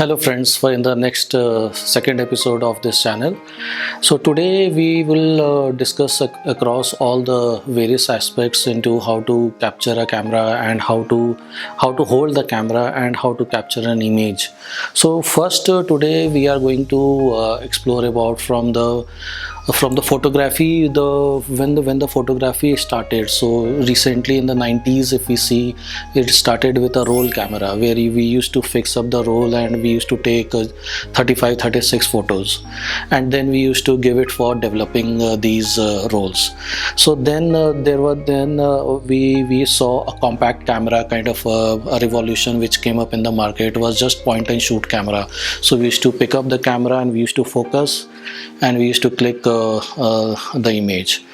Hello friends, for in the next second episode of this channel. So today we will discuss across all the various aspects into how to capture a camera and how to hold the camera and how to capture an image. So first today we are going to explore about from the photography, when the photography started. So recently in the 90s, if we see, it started with a roll camera where we used to fix up the roll and we used to take 35-36 photos, and then we used to give it for developing these rolls. So then we saw a compact camera kind of a revolution which came up in the market. It was just point and shoot camera. So we used to pick up the camera and we used to focus and we used to click the image.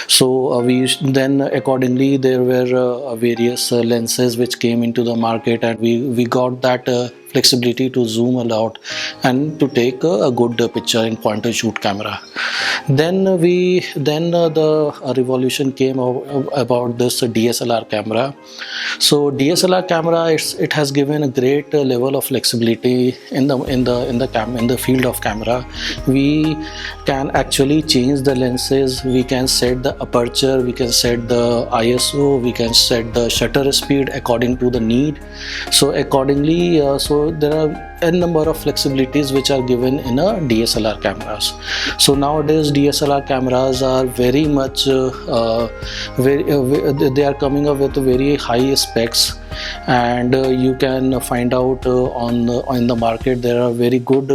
So then accordingly there were various lenses which came into the market, and we got that flexibility to zoom a lot and to take a good picture in point and shoot camera. Then the revolution came about this DSLR camera. So DSLR camera, it has given a great level of flexibility in the field of camera. We can actually change the lenses, we can set the aperture, we can set the ISO, we can set the shutter speed according to the need. So accordingly, so there are a number of flexibilities which are given in a DSLR cameras. So nowadays DSLR cameras are very much they are coming up with very high specs, and you can find out in the market there are very good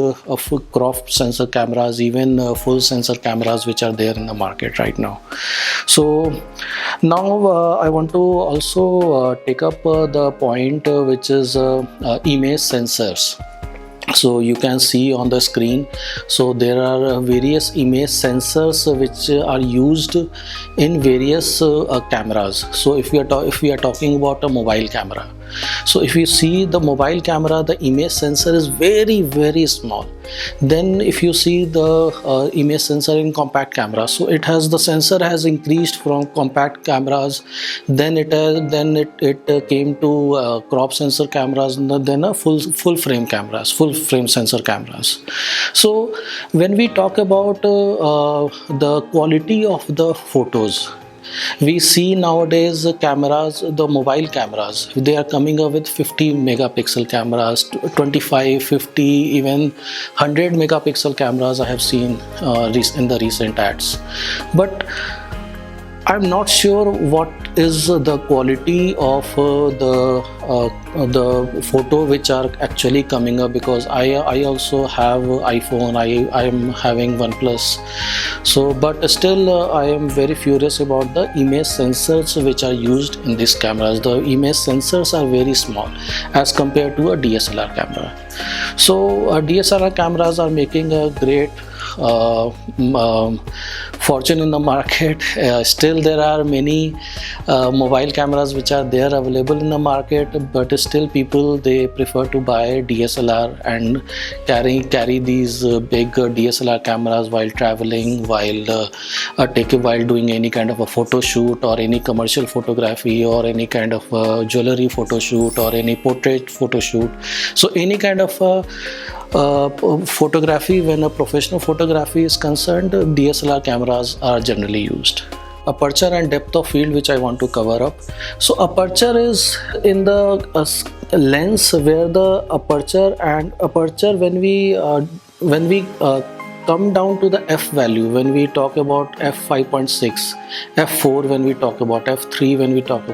crop sensor cameras, even full sensor cameras which are there in the market right now. So now I want to also take up the point which is image sensors. So you can see on the screen, so there are various image sensors which are used in various cameras. So if we are talking about a mobile camera, so if you see the mobile camera, the image sensor is very small. Then if you see the image sensor in compact camera, so the sensor has increased from compact cameras, then it came to crop sensor cameras, and then a full frame sensor cameras. So when we talk about the quality of the photos, we see nowadays cameras, the mobile cameras, they are coming up with 50 megapixel cameras, 25, 50, even 100 megapixel cameras I have seen in the recent ads. But I'm not sure what is the quality of the photo which are actually coming up, because I also have iPhone, I am having OnePlus. So but still I am very curious about the image sensors which are used in these cameras. The image sensors are very small as compared to a DSLR camera. So DSLR cameras are making a great fortune in the market. Still there are many mobile cameras which are there available in the market, but still people, they prefer to buy DSLR and carry these big DSLR cameras while traveling, while doing any kind of a photo shoot or any commercial photography or any kind of jewelry photo shoot or any portrait photo shoot. So any kind of photography, when a professional photography is concerned, DSLR cameras are generally used. Aperture and depth of field, which I want to cover up. So aperture is in the lens where the aperture when we come down to the f value, when we talk about f5.6, f4 when we talk about, f3 when we talk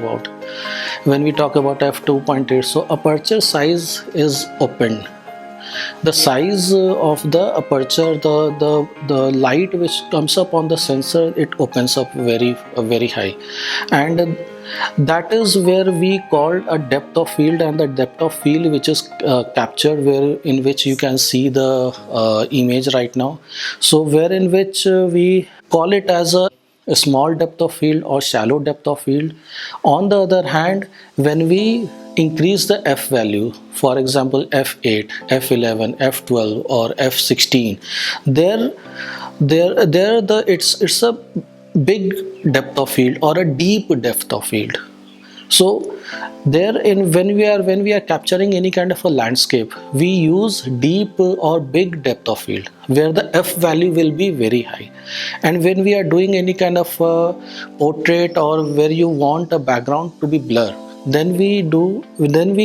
about f2.8, so aperture size is opened. The size of the aperture, the light which comes up on the sensor, it opens up very high, and that is where we call a depth of field. And the depth of field which is captured, in which you can see the image right now, so where in which we call it as a small depth of field or shallow depth of field. On the other hand, when we increase the f value, for example f8, f11, f12 or f16, it's a big depth of field or a deep depth of field. So there in when we are capturing any kind of a landscape, we use deep or big depth of field where the f value will be very high. And when we are doing any kind of portrait, or where you want a background to be blur, then we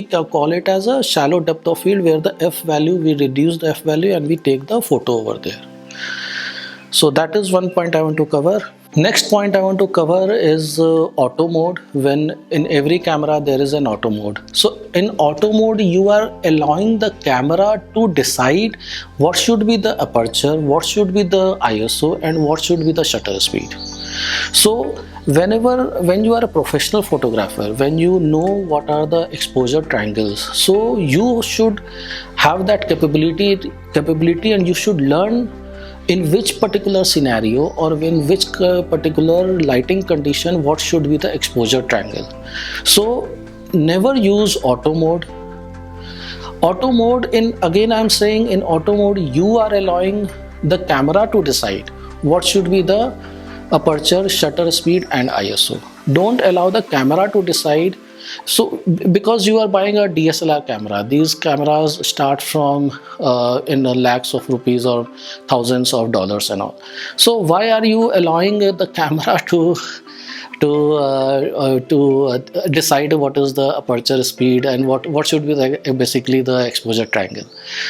call it as a shallow depth of field, where the f value, we reduce the f value and we take the photo over there. So that is one point I want to cover. Next point I want to cover is auto mode. When in every camera there is an auto mode. So in auto mode, you are allowing the camera to decide what should be the aperture, what should be the ISO, and what should be the shutter speed. So when you are a professional photographer, when you know what are the exposure triangles, so you should have that capability, and you should learn in which particular scenario, or in which particular lighting condition, what should be the exposure triangle. So never use auto mode. Auto mode, in again I'm saying, in auto mode you are allowing the camera to decide what should be the aperture, shutter speed, and ISO. Don't allow the camera to decide. So because you are buying a DSLR camera, these cameras start from in the lakhs of rupees or thousands of dollars and all. So why are you allowing the camera to decide what is the aperture speed and what should be basically the exposure triangle?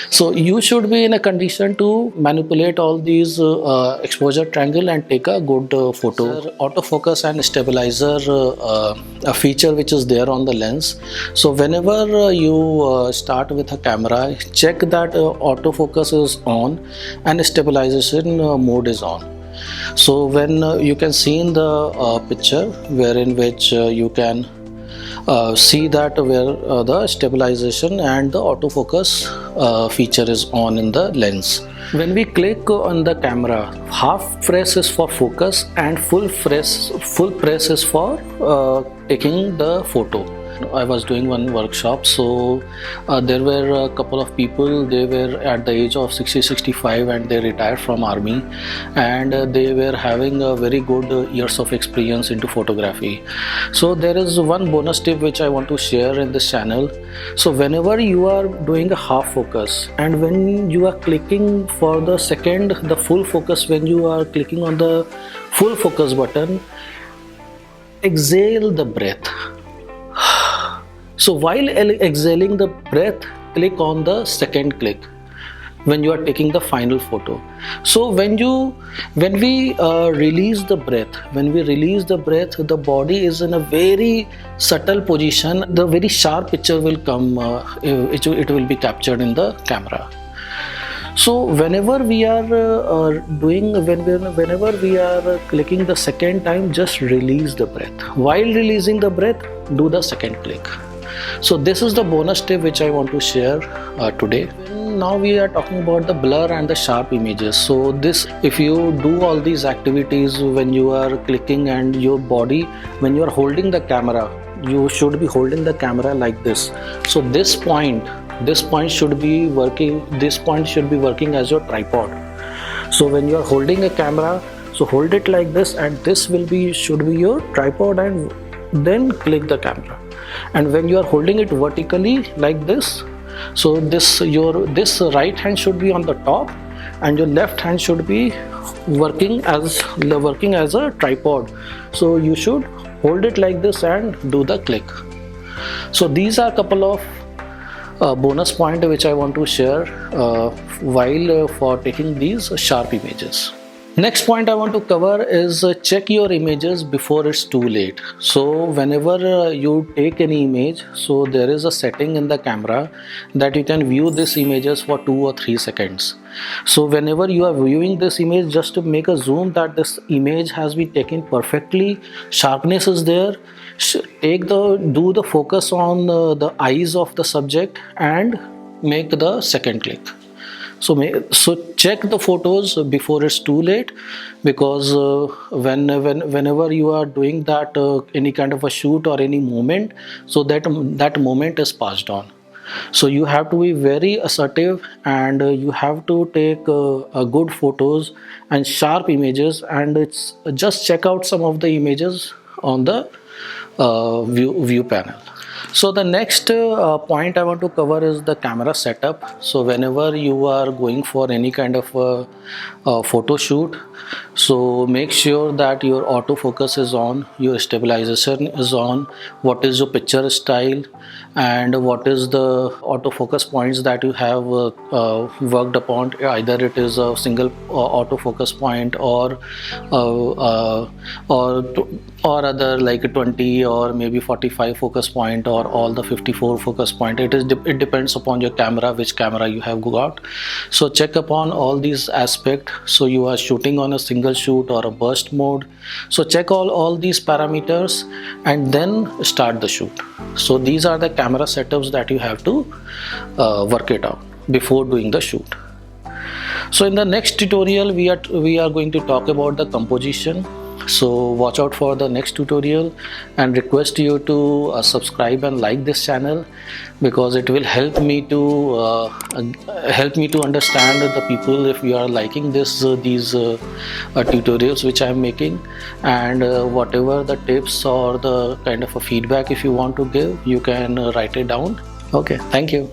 So you should be in a condition to manipulate all these exposure triangle and take a good photo. Autofocus and stabilizer, a feature which is there on the lens. So whenever you start with a camera, check that autofocus is on and stabilization mode is on. So when you can see in the picture, wherein which you can see that where the stabilization and the autofocus feature is on in the lens. When we click on the camera, half press is for focus and full press is for taking the photo. I was doing one workshop, so there were a couple of people. They were at the age of 60-65 and they retired from army, and they were having a very good years of experience into photography. So there is one bonus tip which I want to share in this channel. So whenever you are doing a half focus, and when you are clicking for the full focus, when you are clicking on the full focus button, exhale the breath. So while exhaling the breath, click on the second click when you are taking the final photo. So when we release the breath, the body is in a very subtle position. The very sharp picture will come. It will be captured in the camera. So whenever we are whenever we are clicking the second time, just release the breath. While releasing the breath, do the second click. So this is the bonus tip which I want to share today. Now we are talking about the blur and the sharp images. So this, if you do all these activities when you are clicking, and your body, when you are holding the camera, you should be holding the camera like this. So this point should be working. This point should be working as your tripod. So when you are holding a camera, so hold it like this, and this should be your tripod, and then click the camera. And when you are holding it vertically like this, so this right hand should be on the top, and your left hand should be working as a tripod. So you should hold it like this and do the click. So these are a couple of bonus point which I want to share while for taking these sharp images. Next point I want to cover is check your images before it's too late. So whenever you take any image, so there is a setting in the camera that you can view these images for 2 or 3 seconds. So whenever you are viewing this image, just to make a zoom that this image has been taken perfectly, sharpness is there, do the focus on the eyes of the subject and make the second click. So check the photos before it's too late, because whenever you are doing that any kind of a shoot or any moment, so that moment is passed on. So you have to be very assertive, and you have to take good photos and sharp images, and it's just check out some of the images on the view panel. So the next point I want to cover is the camera setup. So whenever you are going for any kind of photo shoot, so make sure that your autofocus is on, your stabilization is on, what is your picture style, and what is the autofocus points that you have worked upon. Either it is a single autofocus point or other like 20 or maybe 45 focus point or all the 54 focus point. It depends upon your camera, which camera you have got. So check upon all these aspects. So you are shooting on a single shoot or a burst mode, so check all these parameters and then start the shoot. So these are the camera setups that you have to work it out before doing the shoot. So in the next tutorial we are going to talk about the composition. So watch out for the next tutorial and request you to subscribe and like this channel, because it will help me to understand the people if you are liking these tutorials which I am making, and whatever the tips or the kind of a feedback if you want to give, you can write it down. Okay, thank you.